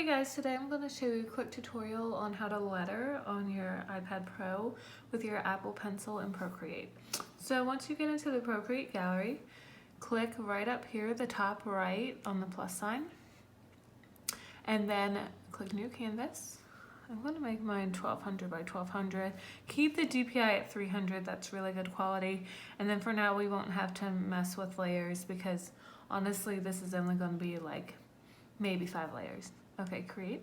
Hey guys, today I'm going to show you a quick tutorial on how to letter on your iPad Pro with your Apple Pencil in Procreate. So once you get into the Procreate gallery, click right up here at the top right on the plus sign, and then click New Canvas. I'm going to make mine 1200 by 1200. Keep the DPI at 300, that's really good quality. And then for now we won't have to mess with layers because honestly this is only going to be like maybe 5 layers. Okay, create.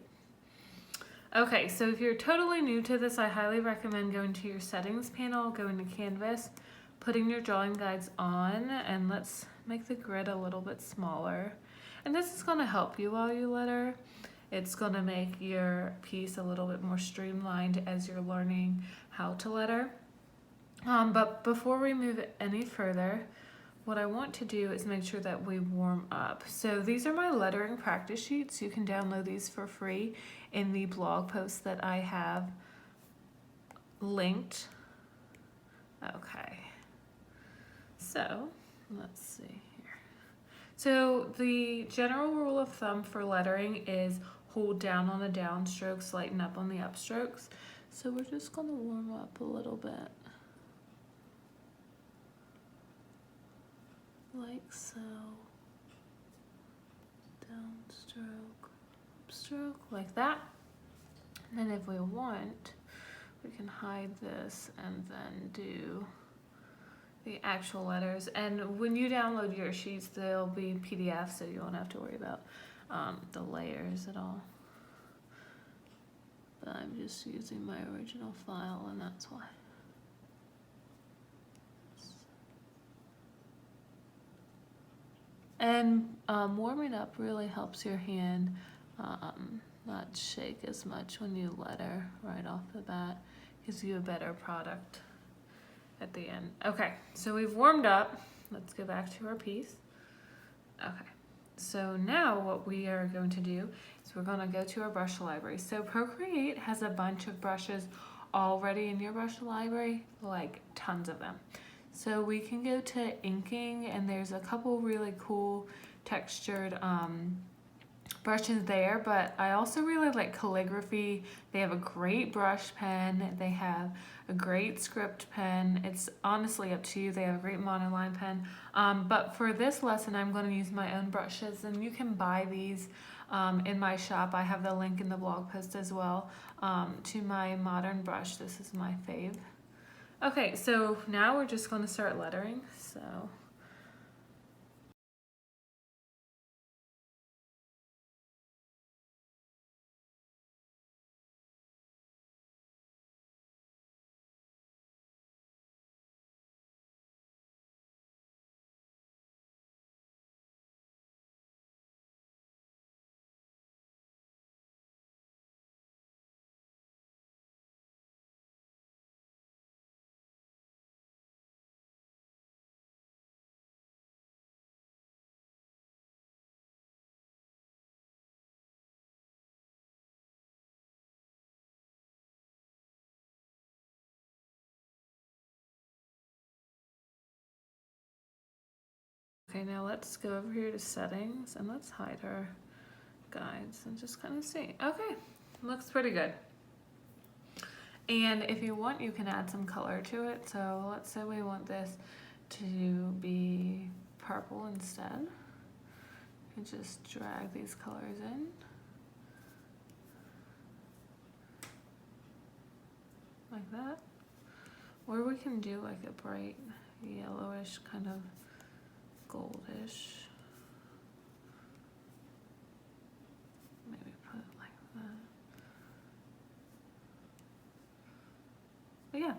Okay, so if you're totally new to this, I highly recommend going to your settings panel, going to canvas, putting your drawing guides on, and let's make the grid a little bit smaller. And this is going to help you while you letter. It's going to make your piece a little bit more streamlined as you're learning how to letter. But before we move any further, what I want to do is make sure that we warm up. So these are my lettering practice sheets. You can download these for free in the blog post that I have linked. Okay, so let's see here. So the general rule of thumb for lettering is hold down on the downstrokes, lighten up on the upstrokes. So we're just gonna warm up a little bit. Like so, downstroke, upstroke, like that. And then if we want, we can hide this and then do the actual letters. And when you download your sheets, they'll be PDF, so you won't have to worry about the layers at all. But I'm just using my original file, and that's why. And warming up really helps your hand not shake as much when you letter right off the bat. Gives you a better product at the end. Okay, so we've warmed up. Let's go back to our piece. Okay, so now what we are going to do is we're going to go to our brush library. So Procreate has a bunch of brushes already in your brush library, like tons of them. So we can go to inking, and there's a couple really cool textured brushes there, but I also really like calligraphy. They have a great brush pen. They have a great script pen. It's honestly up to you. They have a great monoline pen. But for this lesson, I'm going to use my own brushes, and you can buy these in my shop. I have the link in the blog post as well to my modern brush. This is my fave. Okay, so now we're just going to start lettering. So okay, now let's go over here to settings and let's hide our guides and just kind of see. Okay, looks pretty good. And if you want, you can add some color to it. So let's say we want this to be purple instead. You can just drag these colors in. Like that. Or we can do like a bright yellowish kind of goldish. Maybe put it like that. But yeah,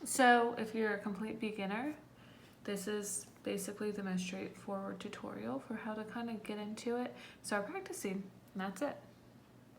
so if you're a complete beginner, this is basically the most straightforward tutorial for how to kind of get into it. Start practicing, and that's it.